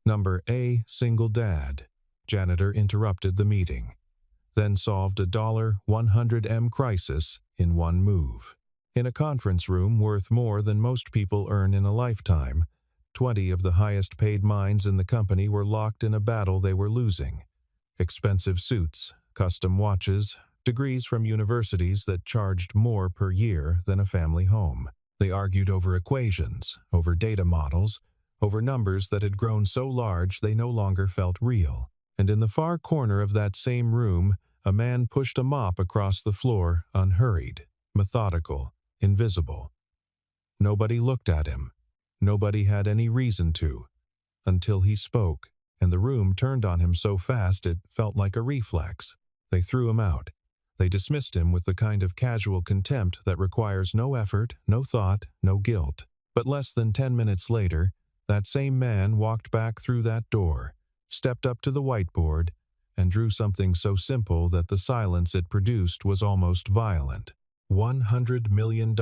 Number A. Single dad. Janitor interrupted the meeting, then solved a $100M crisis in one move. In a conference room worth more than most people earn in a lifetime, 20 of the highest-paid minds in the company were locked in a battle they were losing. Expensive suits, custom watches, degrees from universities that charged more per year than a family home. They argued over equations, over data models, over numbers that had grown so large they no longer felt real. And in the far corner of that same room, a man pushed a mop across the floor, unhurried, methodical, invisible. Nobody looked at him. Nobody had any reason to, until he spoke, and the room turned on him so fast it felt like a reflex. They threw him out. They dismissed him with the kind of casual contempt that requires no effort, no thought, no guilt. But less than 10 minutes later, that same man walked back through that door, stepped up to the whiteboard, and drew something so simple that the silence it produced was almost violent. $100 million.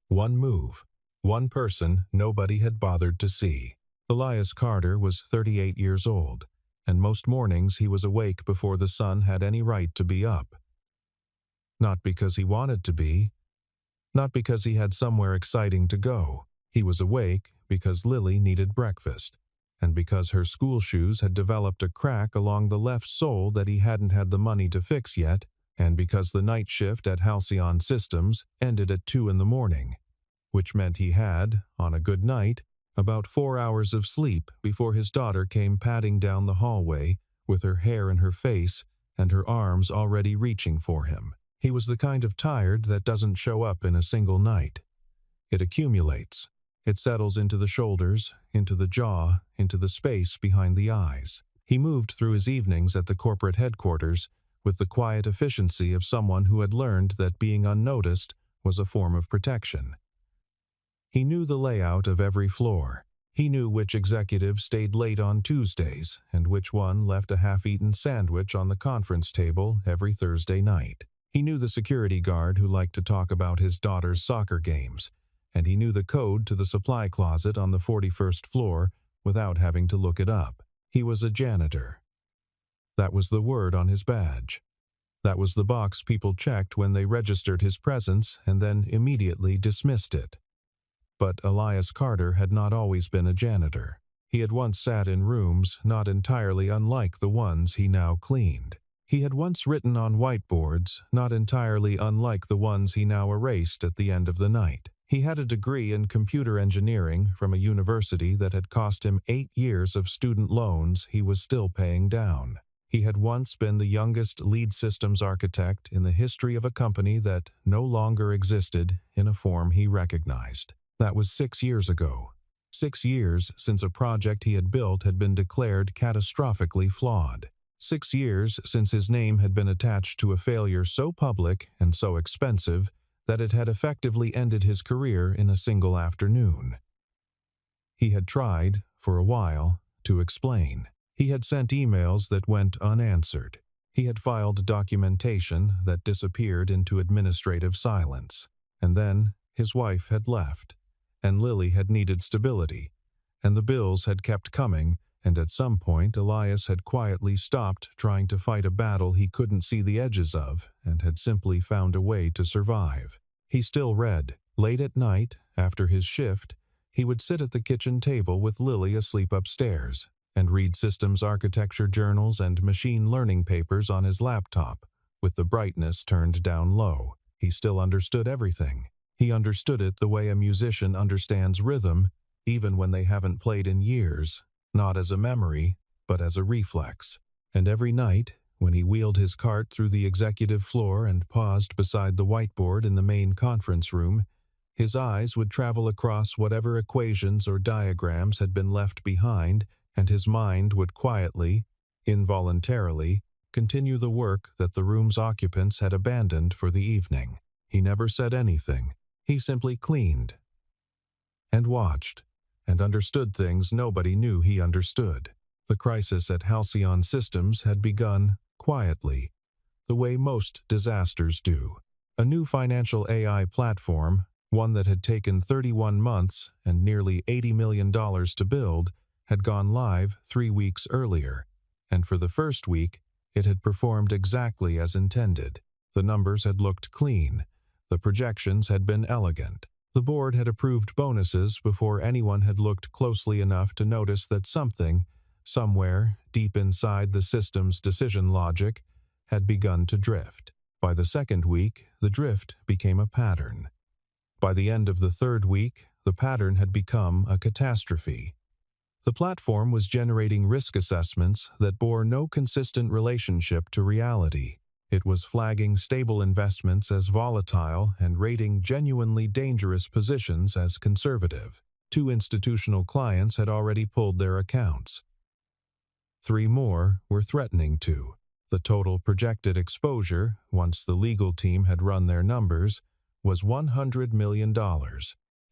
One move. One person nobody had bothered to see. Elias Carter was 38 years old, and most mornings he was awake before the sun had any right to be up. Not because he wanted to be, not because he had somewhere exciting to go. He was awake because Lily needed breakfast, and because her school shoes had developed a crack along the left sole that he hadn't had the money to fix yet, and because the night shift at Halcyon Systems ended at 2 in the morning, which meant he had, on a good night, about 4 hours of sleep before his daughter came padding down the hallway with her hair in her face and her arms already reaching for him. He was the kind of tired that doesn't show up in a single night. It accumulates. It settles into the shoulders, into the jaw, into the space behind the eyes. He moved through his evenings at the corporate headquarters with the quiet efficiency of someone who had learned that being unnoticed was a form of protection. He knew the layout of every floor. He knew which executive stayed late on Tuesdays and which one left a half-eaten sandwich on the conference table every Thursday night. He knew the security guard who liked to talk about his daughter's soccer games, and he knew the code to the supply closet on the 41st floor without having to look it up. He was a janitor. That was the word on his badge. That was the box people checked when they registered his presence and then immediately dismissed it. But Elias Carter had not always been a janitor. He had once sat in rooms not entirely unlike the ones he now cleaned. He had once written on whiteboards not entirely unlike the ones he now erased at the end of the night. He had a degree in computer engineering from a university that had cost him 8 years of student loans he was still paying down. He had once been the youngest lead systems architect in the history of a company that no longer existed in a form he recognized. That was 6 years ago. 6 years since a project he had built had been declared catastrophically flawed. 6 years since his name had been attached to a failure so public and so expensive that it had effectively ended his career in a single afternoon. He had tried, for a while, to explain. He had sent emails that went unanswered. He had filed documentation that disappeared into administrative silence. And then his wife had left, and Lily had needed stability, and the bills had kept coming, and at some point Elias had quietly stopped trying to fight a battle he couldn't see the edges of and had simply found a way to survive. He still read. Late at night, after his shift, he would sit at the kitchen table with Lily asleep upstairs and read systems architecture journals and machine learning papers on his laptop, with the brightness turned down low. He still understood everything. He understood it the way a musician understands rhythm, even when they haven't played in years, not as a memory, but as a reflex. And every night, when he wheeled his cart through the executive floor and paused beside the whiteboard in the main conference room, his eyes would travel across whatever equations or diagrams had been left behind, and his mind would quietly, involuntarily, continue the work that the room's occupants had abandoned for the evening. He never said anything. He simply cleaned and watched and understood things nobody knew he understood. The crisis at Halcyon Systems had begun quietly, the way most disasters do. A new financial AI platform, one that had taken 31 months and nearly $80 million to build, had gone live 3 weeks earlier, and for the first week, it had performed exactly as intended. The numbers had looked clean. The projections had been elegant. The board had approved bonuses before anyone had looked closely enough to notice that something, somewhere deep inside the system's decision logic, had begun to drift. By the second week, the drift became a pattern. By the end of the third week, the pattern had become a catastrophe. The platform was generating risk assessments that bore no consistent relationship to reality. It was flagging stable investments as volatile and rating genuinely dangerous positions as conservative. 2 institutional clients had already pulled their accounts. 3 more were threatening to. The total projected exposure, once the legal team had run their numbers, was $100 million,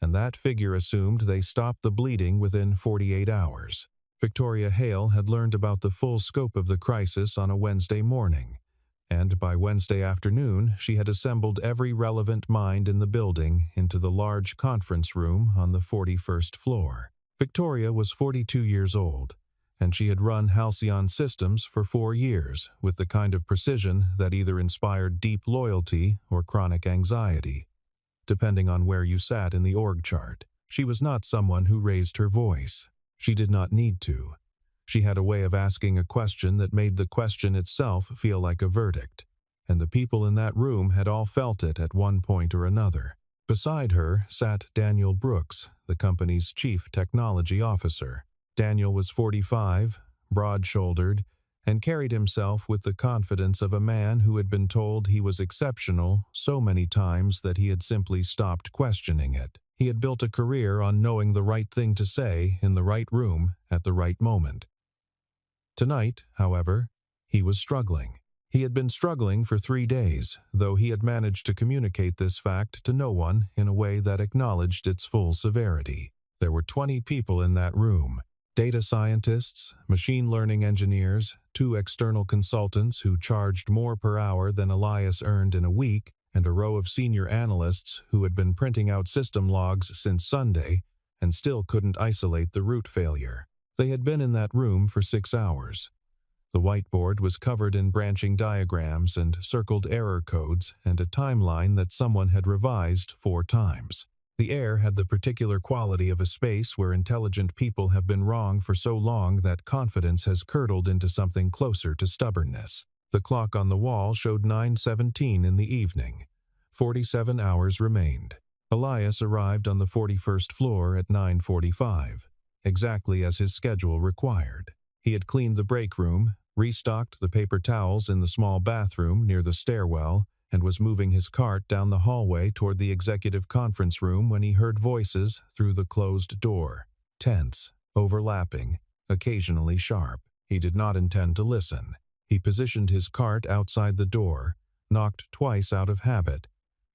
and that figure assumed they stopped the bleeding within 48 hours. Victoria Hale had learned about the full scope of the crisis on a Wednesday morning, and by Wednesday afternoon she had assembled every relevant mind in the building into the large conference room on the 41st floor. Victoria was 42 years old, and she had run Halcyon Systems for 4 years with the kind of precision that either inspired deep loyalty or chronic anxiety, depending on where you sat in the org chart. She was not someone who raised her voice. She did not need to. She had a way of asking a question that made the question itself feel like a verdict, and the people in that room had all felt it at one point or another. Beside her sat Daniel Brooks, the company's chief technology officer. Daniel was 45, broad-shouldered, and carried himself with the confidence of a man who had been told he was exceptional so many times that he had simply stopped questioning it. He had built a career on knowing the right thing to say in the right room at the right moment. Tonight, however, he was struggling. He had been struggling for 3 days, though he had managed to communicate this fact to no one in a way that acknowledged its full severity. There were 20 people in that room. Data scientists, machine learning engineers, 2 external consultants who charged more per hour than Elias earned in a week, and a row of senior analysts who had been printing out system logs since Sunday and still couldn't isolate the root failure. They had been in that room for 6 hours. The whiteboard was covered in branching diagrams and circled error codes and a timeline that someone had revised 4 times. The air had the particular quality of a space where intelligent people have been wrong for so long that confidence has curdled into something closer to stubbornness. The clock on the wall showed 9:17 in the evening. 47 hours remained. Elias arrived on the 41st floor at 9:45, exactly as his schedule required. He had cleaned the break room, restocked the paper towels in the small bathroom near the stairwell, and was moving his cart down the hallway toward the executive conference room when he heard voices through the closed door. Tense, overlapping, occasionally sharp. He did not intend to listen. He positioned his cart outside the door, knocked twice out of habit,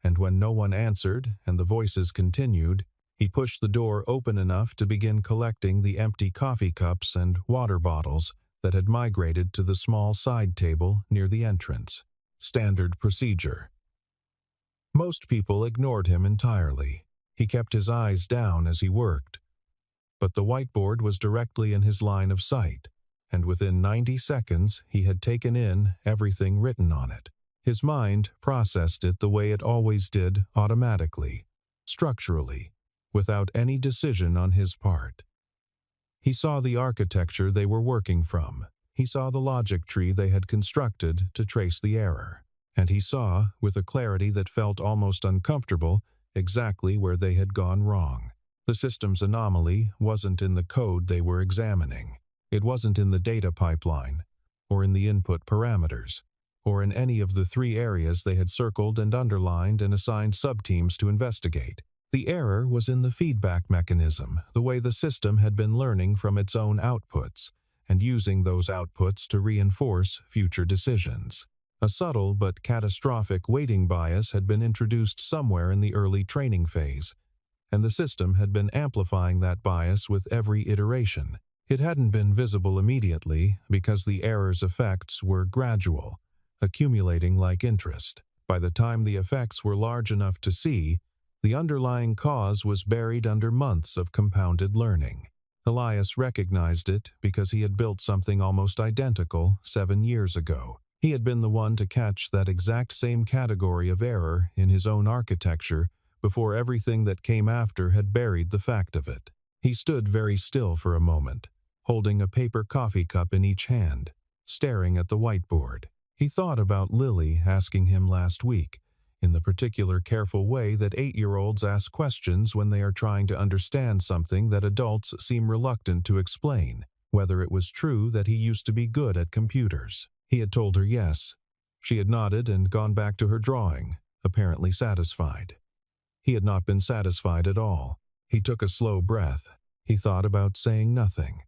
and when no one answered and the voices continued, he pushed the door open enough to begin collecting the empty coffee cups and water bottles that had migrated to the small side table near the entrance. Standard procedure. Most people ignored him entirely. He kept his eyes down as he worked. But the whiteboard was directly in his line of sight, and within 90 seconds he had taken in everything written on it. His mind processed it the way it always did, automatically, structurally, without any decision on his part. He saw the architecture they were working from. He saw the logic tree they had constructed to trace the error. And he saw, with a clarity that felt almost uncomfortable, exactly where they had gone wrong. The system's anomaly wasn't in the code they were examining. It wasn't in the data pipeline, or in the input parameters, or in any of the 3 areas they had circled and underlined and assigned subteams to investigate. The error was in the feedback mechanism, the way the system had been learning from its own outputs, and using those outputs to reinforce future decisions. A subtle but catastrophic weighting bias had been introduced somewhere in the early training phase, and the system had been amplifying that bias with every iteration. It hadn't been visible immediately because the error's effects were gradual, accumulating like interest. By the time the effects were large enough to see, the underlying cause was buried under months of compounded learning. Elias recognized it because he had built something almost identical 7 years ago. He had been the one to catch that exact same category of error in his own architecture before everything that came after had buried the fact of it. He stood very still for a moment, holding a paper coffee cup in each hand, staring at the whiteboard. He thought about Lily asking him last week, in the particular careful way that 8-year-olds ask questions when they are trying to understand something that adults seem reluctant to explain, whether it was true that he used to be good at computers. He had told her yes. She had nodded and gone back to her drawing, apparently satisfied. He had not been satisfied at all. He took a slow breath. He thought about saying nothing.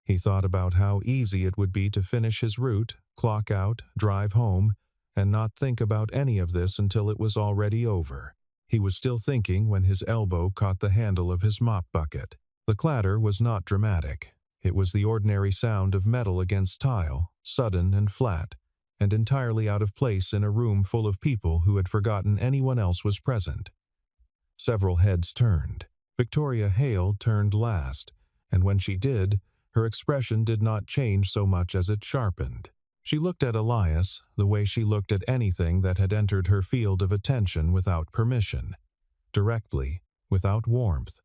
He thought about how easy it would be to finish his route, clock out, drive home, and not think about any of this until it was already over. He was still thinking when his elbow caught the handle of his mop bucket. The clatter was not dramatic. It was the ordinary sound of metal against tile, sudden and flat, and entirely out of place in a room full of people who had forgotten anyone else was present. Several heads turned. Victoria Hale turned last, and when she did, her expression did not change so much as it sharpened. She looked at Elias the way she looked at anything that had entered her field of attention without permission, directly, without warmth,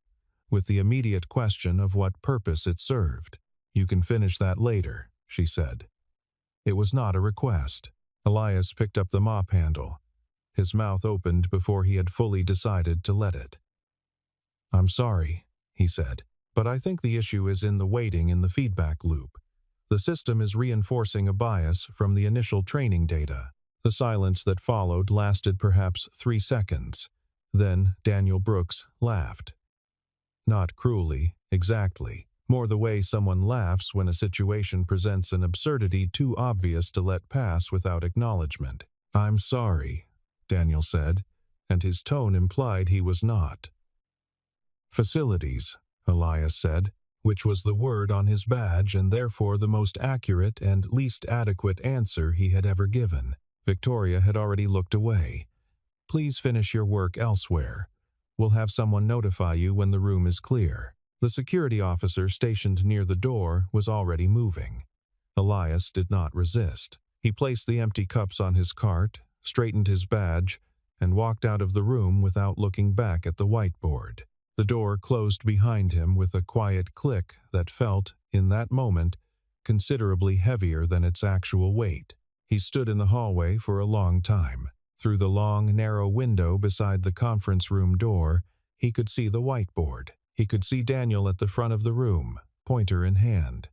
with the immediate question of what purpose it served. "You can finish that later," she said. It was not a request. Elias picked up the mop handle. His mouth opened before he had fully decided to let it. "I'm sorry," he said, "but I think the issue is in the waiting in the feedback loop. The system is reinforcing a bias from the initial training data." The silence that followed lasted perhaps 3 seconds. Then Daniel Brooks laughed. Not cruelly, exactly. More the way someone laughs when a situation presents an absurdity too obvious to let pass without acknowledgement. "I'm sorry," Daniel said, and his tone implied he was not. "Facilities," Elias said, which was the word on his badge and therefore the most accurate and least adequate answer he had ever given. Victoria had already looked away. "Please finish your work elsewhere. We'll have someone notify you when the room is clear." The security officer stationed near the door was already moving. Elias did not resist. He placed the empty cups on his cart, straightened his badge, and walked out of the room without looking back at the whiteboard. The door closed behind him with a quiet click that felt, in that moment, considerably heavier than its actual weight. He stood in the hallway for a long time. Through the long, narrow window beside the conference room door, he could see the whiteboard. He could see Daniel at the front of the room, pointer in hand,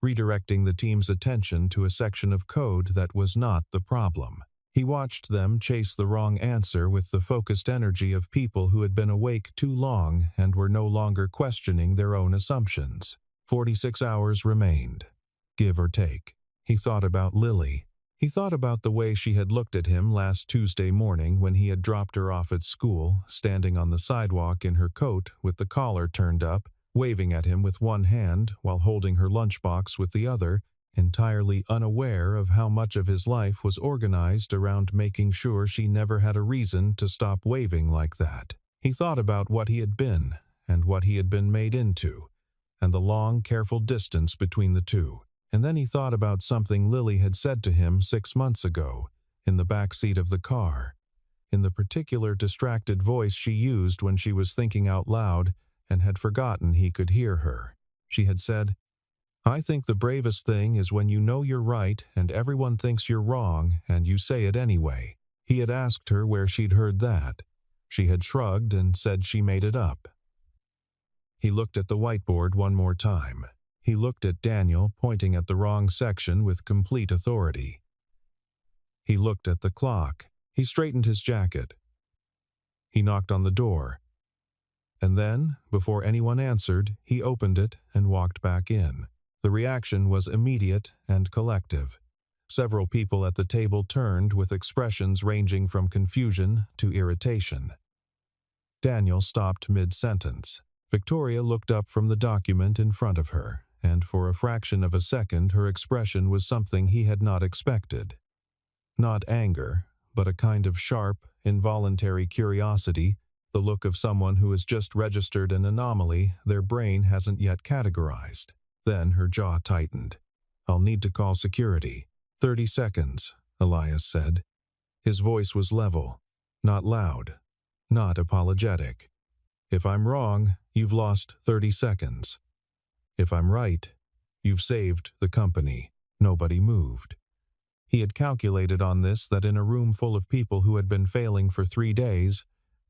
redirecting the team's attention to a section of code that was not the problem. He watched them chase the wrong answer with the focused energy of people who had been awake too long and were no longer questioning their own assumptions. 46 hours remained, give or take. He thought about Lily. He thought about the way she had looked at him last Tuesday morning when he had dropped her off at school, standing on the sidewalk in her coat with the collar turned up, waving at him with one hand while holding her lunchbox with the other, entirely unaware of how much of his life was organized around making sure she never had a reason to stop waving like that. He thought about what he had been and what he had been made into, and the long, careful distance between the two. And then he thought about something Lily had said to him 6 months ago, in the back seat of the car, in the particular distracted voice she used when she was thinking out loud and had forgotten he could hear her. She had said, "I think the bravest thing is when you know you're right and everyone thinks you're wrong and you say it anyway." He had asked her where she'd heard that. She had shrugged and said she made it up. He looked at the whiteboard one more time. He looked at Daniel pointing at the wrong section with complete authority. He looked at the clock. He straightened his jacket. He knocked on the door. And then, before anyone answered, he opened it and walked back in. The reaction was immediate and collective. Several people at the table turned with expressions ranging from confusion to irritation. Daniel stopped mid-sentence. Victoria looked up from the document in front of her, and for a fraction of a second her expression was something he had not expected. Not anger, but a kind of sharp, involuntary curiosity the look of someone who has just registered an anomaly their brain hasn't yet categorized. Then her jaw tightened. "I'll need to call security." 30 seconds, Elias said. His voice was level, not loud, not apologetic. "If I'm wrong, you've lost 30 seconds. If I'm right, you've saved the company." Nobody moved. He had calculated on this that in a room full of people who had been failing for 3 days,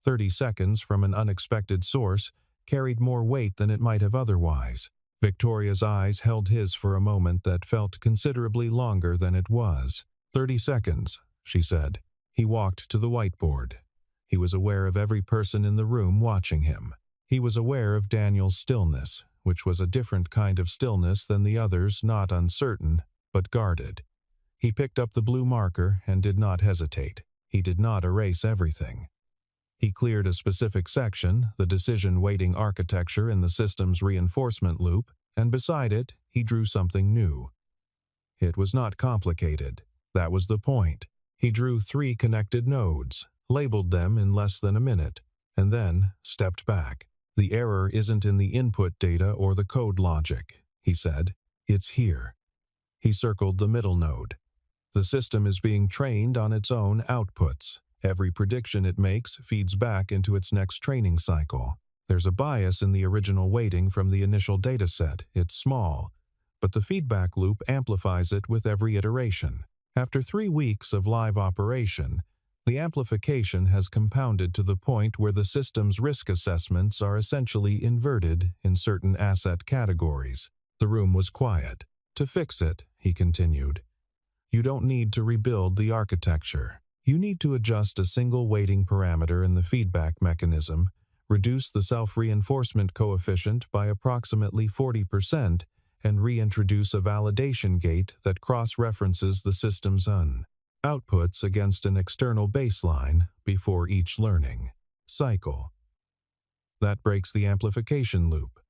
30 seconds from an unexpected source carried more weight than it might have otherwise. Victoria's eyes held his for a moment that felt considerably longer than it was. 30 seconds, she said. He walked to the whiteboard. He was aware of every person in the room watching him. He was aware of Daniel's stillness, which was a different kind of stillness than the others, not uncertain, but guarded. He picked up the blue marker and did not hesitate. He did not erase everything. He cleared a specific section, the decision-weighting architecture in the system's reinforcement loop, and beside it, he drew something new. It was not complicated. That was the point. He drew 3 connected nodes, labeled them in less than a minute, and then stepped back. "The error isn't in the input data or the code logic," he said. "It's here." He circled the middle node. "The system is being trained on its own outputs. Every prediction it makes feeds back into its next training cycle. There's a bias in the original weighting from the initial dataset. It's small, but the feedback loop amplifies it with every iteration. After 3 weeks of live operation, the amplification has compounded to the point where the system's risk assessments are essentially inverted in certain asset categories." The room was quiet. "To fix it," he continued, "you don't need to rebuild the architecture. You need to adjust a single weighting parameter in the feedback mechanism, reduce the self-reinforcement coefficient by approximately 40%, and reintroduce a validation gate that cross-references the system's outputs against an external baseline before each learning cycle. That breaks the amplification loop.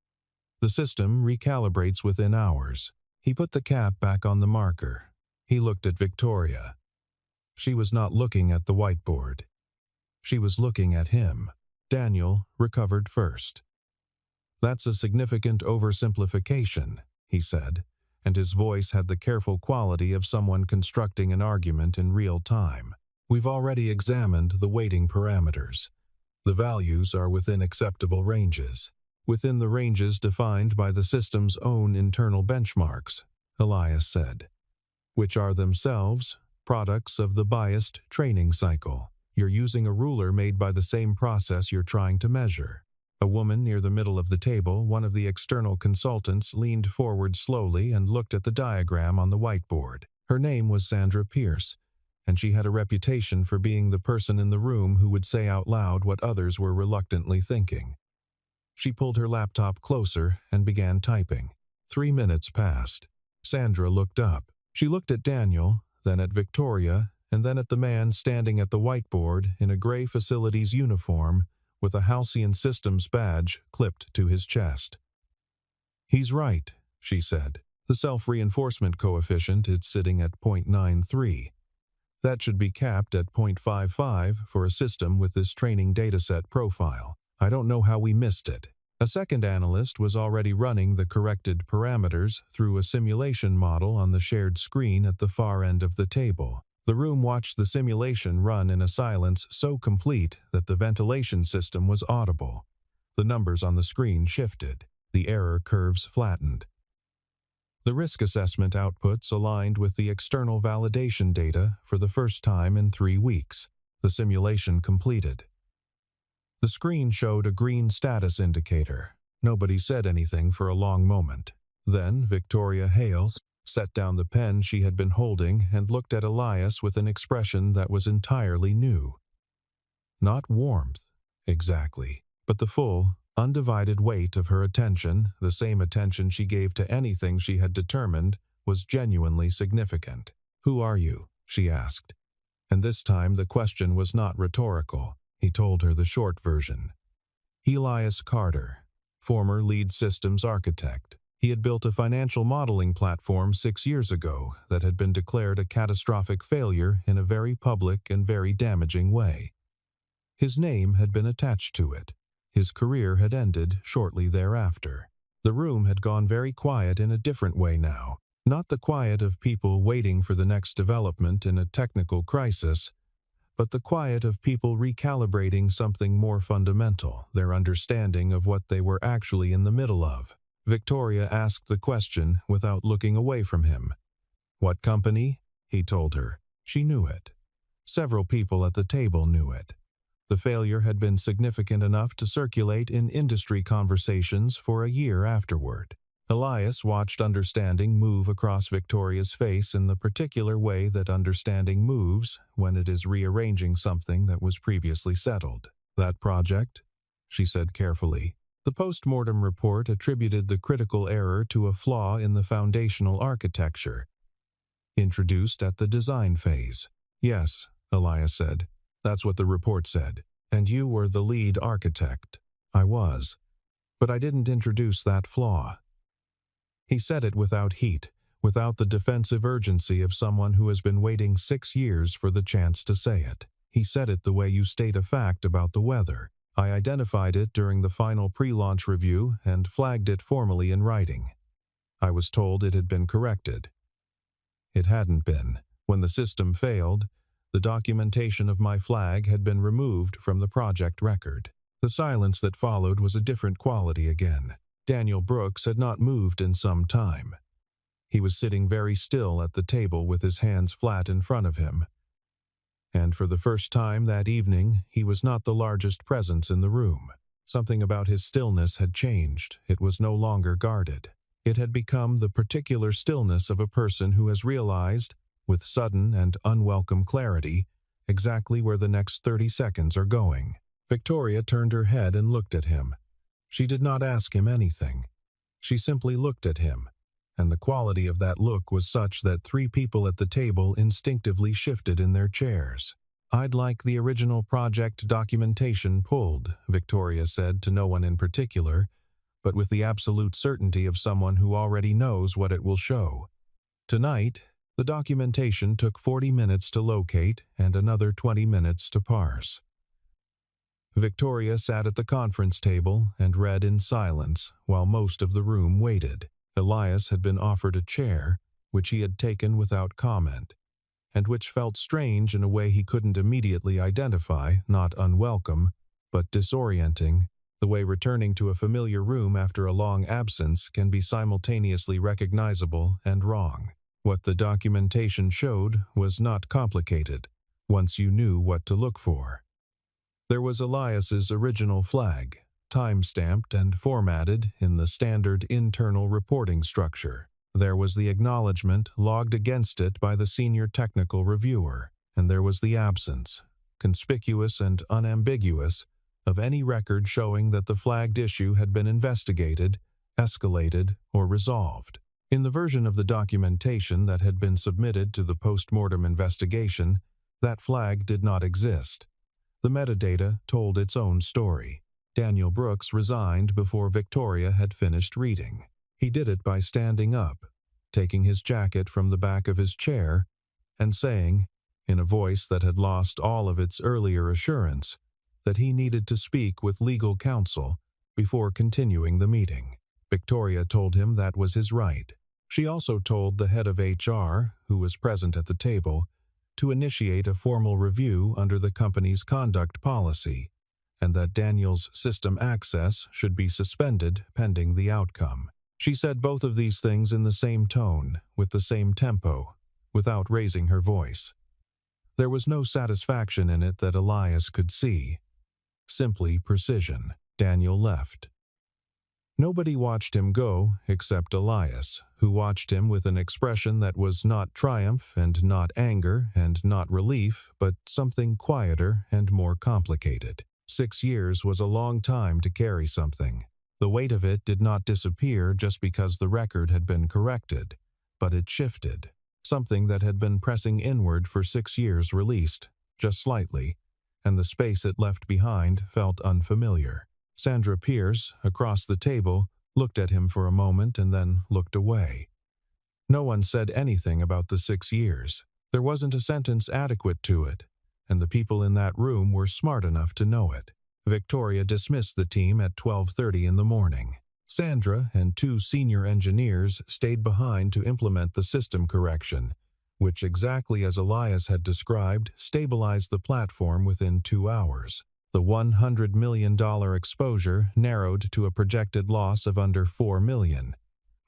The system recalibrates within hours." He put the cap back on the marker. He looked at Victoria. She was not looking at the whiteboard. She was looking at him. Daniel recovered first. "That's a significant oversimplification," he said, and his voice had the careful quality of someone constructing an argument in real time. "We've already examined the weighting parameters. The values are within acceptable ranges. Within the ranges defined by the system's own internal benchmarks," Elias said, "which are themselves products of the biased training cycle. You're using a ruler made by the same process you're trying to measure." A woman near the middle of the table, one of the external consultants, leaned forward slowly and looked at the diagram on the whiteboard. Her name was Sandra Pierce, and she had a reputation for being the person in the room who would say out loud what others were reluctantly thinking. She pulled her laptop closer and began typing. 3 minutes passed. Sandra looked up. She looked at Daniel, then at Victoria, and then at the man standing at the whiteboard in a gray facilities uniform with a Halcyon Systems badge clipped to his chest. "He's right," she said. "The self-reinforcement coefficient is sitting at 0.93. That should be capped at 0.55 for a system with this training dataset profile. I don't know how we missed it." A second analyst was already running the corrected parameters through a simulation model on the shared screen at the far end of the table. The room watched the simulation run in a silence so complete that the ventilation system was audible. The numbers on the screen shifted. The error curves flattened. The risk assessment outputs aligned with the external validation data for the first time in 3 weeks. The simulation completed. The screen showed a green status indicator. Nobody said anything for a long moment. Then Victoria Hales set down the pen she had been holding and looked at Elias with an expression that was entirely new. Not warmth, exactly, but the full, undivided weight of her attention, the same attention she gave to anything she had determined was genuinely significant. "Who are you?" she asked. And this time the question was not rhetorical. He told her the short version. Elias Carter, former lead systems architect. He had built a financial modeling platform 6 years ago that had been declared a catastrophic failure in a very public and very damaging way. His name had been attached to it. His career had ended shortly thereafter. The room had gone very quiet in a different way now. Not the quiet of people waiting for the next development in a technical crisis, but the quiet of people recalibrating something more fundamental, their understanding of what they were actually in the middle of. Victoria asked the question without looking away from him. What company? He told her. She knew it. Several people at the table knew it. The failure had been significant enough to circulate in industry conversations for a year afterward. Elias watched understanding move across Victoria's face in the particular way that understanding moves when it is rearranging something that was previously settled. That project, she said carefully. The post-mortem report attributed the critical error to a flaw in the foundational architecture, introduced at the design phase. Yes, Elias said. That's what the report said. And you were the lead architect. I was. But I didn't introduce that flaw. He said it without heat, without the defensive urgency of someone who has been waiting 6 years for the chance to say it. He said it the way you state a fact about the weather. I identified it during the final pre-launch review and flagged it formally in writing. I was told it had been corrected. It hadn't been. When the system failed, the documentation of my flag had been removed from the project record. The silence that followed was a different quality again. Daniel Brooks had not moved in some time. He was sitting very still at the table with his hands flat in front of him. And for the first time that evening, he was not the largest presence in the room. Something about his stillness had changed. It was no longer guarded. It had become the particular stillness of a person who has realized, with sudden and unwelcome clarity, exactly where the next 30 seconds are going. Victoria turned her head and looked at him. She did not ask him anything. She simply looked at him, and the quality of that look was such that 3 people at the table instinctively shifted in their chairs. I'd like the original project documentation pulled, Victoria said to no one in particular, but with the absolute certainty of someone who already knows what it will show. Tonight, the documentation took 40 minutes to locate and another 20 minutes to parse. Victoria sat at the conference table and read in silence while most of the room waited. Elias had been offered a chair, which he had taken without comment, and which felt strange in a way he couldn't immediately identify, not unwelcome, but disorienting, the way returning to a familiar room after a long absence can be simultaneously recognizable and wrong. What the documentation showed was not complicated, once you knew what to look for. There was Elias's original flag, time-stamped and formatted in the standard internal reporting structure. There was the acknowledgement logged against it by the senior technical reviewer, and there was the absence, conspicuous and unambiguous, of any record showing that the flagged issue had been investigated, escalated, or resolved. In the version of the documentation that had been submitted to the post-mortem investigation, that flag did not exist. The metadata told its own story. Daniel Brooks resigned before Victoria had finished reading. He did it by standing up, taking his jacket from the back of his chair, and saying, in a voice that had lost all of its earlier assurance, that he needed to speak with legal counsel before continuing the meeting. Victoria told him that was his right. She also told the head of HR, who was present at the table, to initiate a formal review under the company's conduct policy, and that Daniel's system access should be suspended pending the outcome. She said both of these things in the same tone, with the same tempo, without raising her voice. There was no satisfaction in it that Elias could see, simply precision. Daniel left. Nobody watched him go except Elias, who watched him with an expression that was not triumph and not anger and not relief, but something quieter and more complicated. 6 years was a long time to carry something. The weight of it did not disappear just because the record had been corrected, but it shifted. Something that had been pressing inward for 6 years released, just slightly, and the space it left behind felt unfamiliar. Sandra Pierce, across the table, looked at him for a moment and then looked away. No one said anything about the 6 years. There wasn't a sentence adequate to it, and the people in that room were smart enough to know it. Victoria dismissed the team at 12:30 in the morning. Sandra and two senior engineers stayed behind to implement the system correction, which, exactly as Elias had described, stabilized the platform within 2 hours. The $100 million exposure narrowed to a projected loss of under $4 million,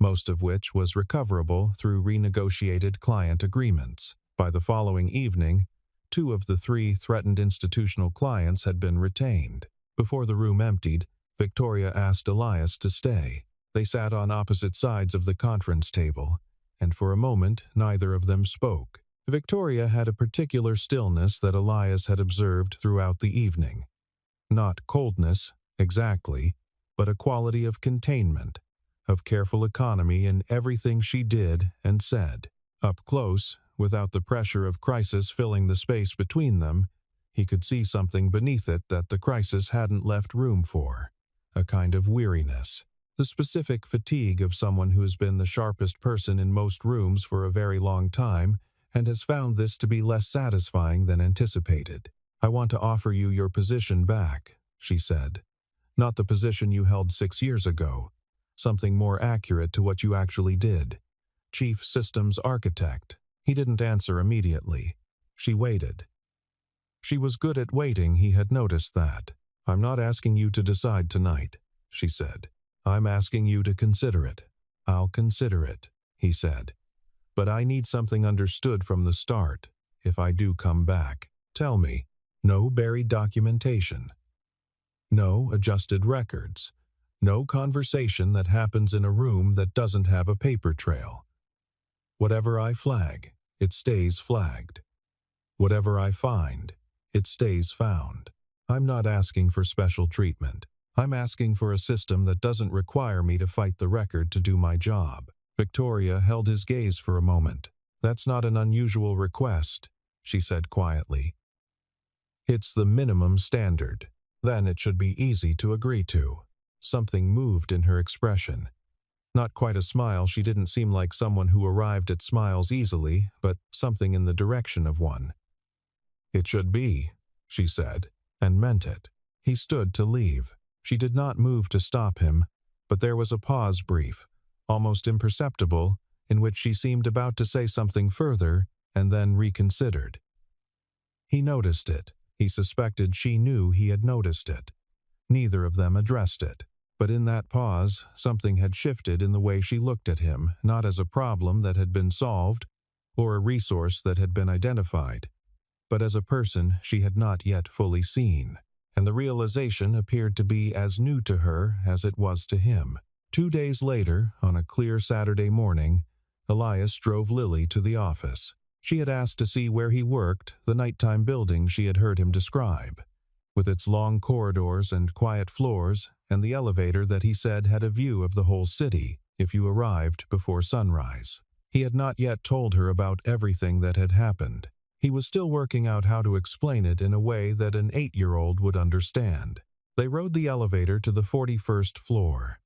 most of which was recoverable through renegotiated client agreements. By the following evening, 2 of the 3 threatened institutional clients had been retained. Before the room emptied, Victoria asked Elias to stay. They sat on opposite sides of the conference table, and for a moment neither of them spoke. Victoria had a particular stillness that Elias had observed throughout the evening. Not coldness, exactly, but a quality of containment, of careful economy in everything she did and said. Up close, without the pressure of crisis filling the space between them, he could see something beneath it that the crisis hadn't left room for, a kind of weariness. The specific fatigue of someone who has been the sharpest person in most rooms for a very long time and has found this to be less satisfying than anticipated. "I want to offer you your position back," she said. "Not the position you held 6 years ago. Something more accurate to what you actually did. Chief Systems Architect." He didn't answer immediately. She waited. She was good at waiting, he had noticed that. "I'm not asking you to decide tonight," she said. "I'm asking you to consider it." "I'll consider it," he said. "But I need something understood from the start, if I do come back. Tell me. No buried documentation. No adjusted records. No conversation that happens in a room that doesn't have a paper trail. Whatever I flag, it stays flagged. Whatever I find, it stays found. I'm not asking for special treatment. I'm asking for a system that doesn't require me to fight the record to do my job." Victoria held his gaze for a moment. "That's not an unusual request," she said quietly. "It's the minimum standard. Then it should be easy to agree to." Something moved in her expression. Not quite a smile, she didn't seem like someone who arrived at smiles easily, but something in the direction of one. "It should be," she said, and meant it. He stood to leave. She did not move to stop him, but there was a pause, brief, almost imperceptible, in which she seemed about to say something further and then reconsidered. He noticed it. He suspected she knew he had noticed it. Neither of them addressed it. But in that pause, something had shifted in the way she looked at him, not as a problem that had been solved or a resource that had been identified, but as a person she had not yet fully seen. And the realization appeared to be as new to her as it was to him. 2 days later, on a clear Saturday morning, Elias drove Lily to the office. She had asked to see where he worked, the nighttime building she had heard him describe, with its long corridors and quiet floors, and the elevator that he said had a view of the whole city if you arrived before sunrise. He had not yet told her about everything that had happened. He was still working out how to explain it in a way that an 8-year-old would understand. They rode the elevator to the 41st floor.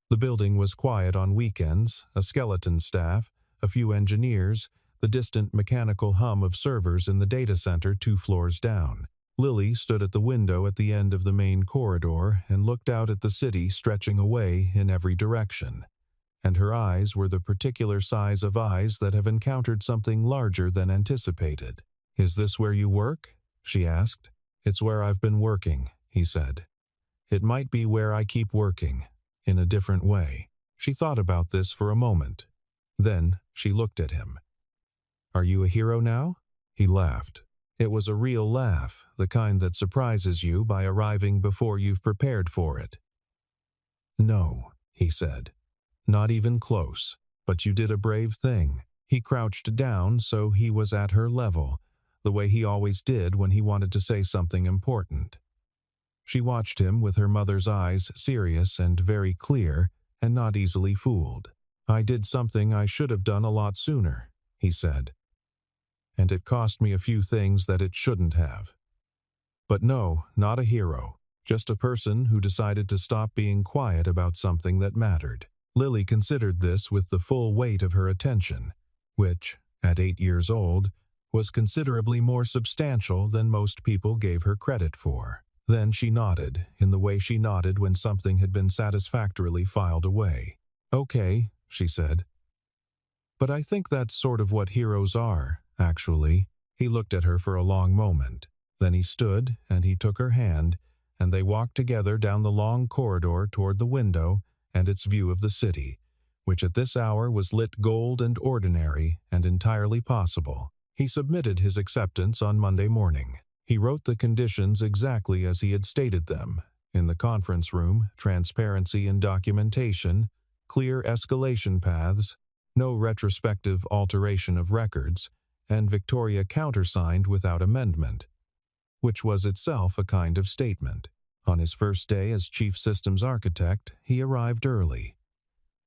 The building was quiet on weekends, a skeleton staff, a few engineers, the distant mechanical hum of servers in the data center 2 floors down. Lily stood at the window at the end of the main corridor and looked out at the city stretching away in every direction. And her eyes were the particular size of eyes that have encountered something larger than anticipated. "Is this where you work?" she asked. "It's where I've been working," he said. "It might be where I keep working, in a different way." She thought about this for a moment. Then she looked at him. "Are you a hero now?" He laughed. It was a real laugh, the kind that surprises you by arriving before you've prepared for it. "No," he said. "Not even close. But you did a brave thing." He crouched down so he was at her level, the way he always did when he wanted to say something important. She watched him with her mother's eyes, serious and very clear, and not easily fooled. "I did something I should have done a lot sooner," he said. "And it cost me a few things that it shouldn't have. But no, not a hero. Just a person who decided to stop being quiet about something that mattered." Lily considered this with the full weight of her attention, which, at 8 years old, was considerably more substantial than most people gave her credit for. Then she nodded, in the way she nodded when something had been satisfactorily filed away. "Okay," she said. "But I think that's sort of what heroes are, actually." He looked at her for a long moment. Then he stood, and he took her hand, and they walked together down the long corridor toward the window and its view of the city, which at this hour was lit gold and ordinary and entirely possible. He submitted his acceptance on Monday morning. He wrote the conditions exactly as he had stated them. In the conference room, transparency in documentation, clear escalation paths, no retrospective alteration of records, and Victoria countersigned without amendment, which was itself a kind of statement. On his first day as chief systems architect, he arrived early.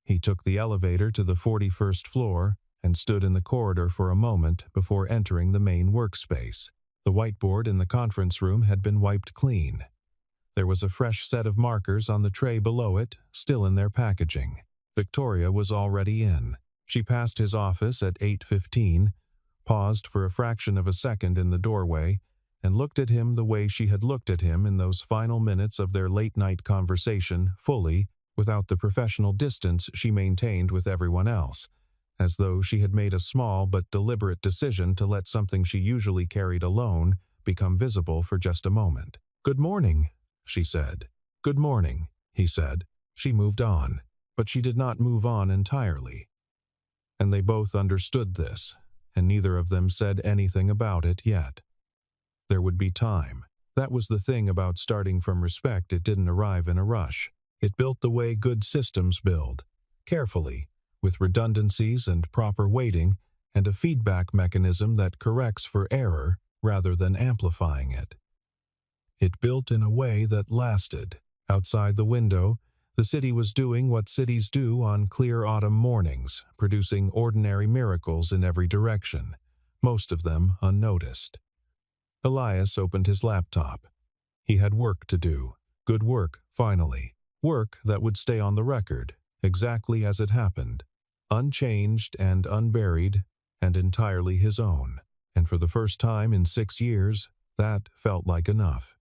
He took the elevator to the 41st floor and stood in the corridor for a moment before entering the main workspace. The whiteboard in the conference room had been wiped clean. There was a fresh set of markers on the tray below it, still in their packaging. Victoria was already in. She passed his office at 8:15, paused for a fraction of a second in the doorway, and looked at him the way she had looked at him in those final minutes of their late-night conversation, fully, without the professional distance she maintained with everyone else, as though she had made a small but deliberate decision to let something she usually carried alone become visible for just a moment. "Good morning," she said. "Good morning," he said. She moved on, but she did not move on entirely. And they both understood this, and neither of them said anything about it yet. There would be time. That was the thing about starting from respect. It didn't arrive in a rush. It built the way good systems build, carefully, with redundancies and proper weighting, and a feedback mechanism that corrects for error rather than amplifying it. It built in a way that lasted. Outside the window, the city was doing what cities do on clear autumn mornings, producing ordinary miracles in every direction, most of them unnoticed. Elias opened his laptop. He had work to do. Good work, finally. Work that would stay on the record, exactly as it happened. Unchanged and unburied, and entirely his own. And for the first time in 6 years, that felt like enough.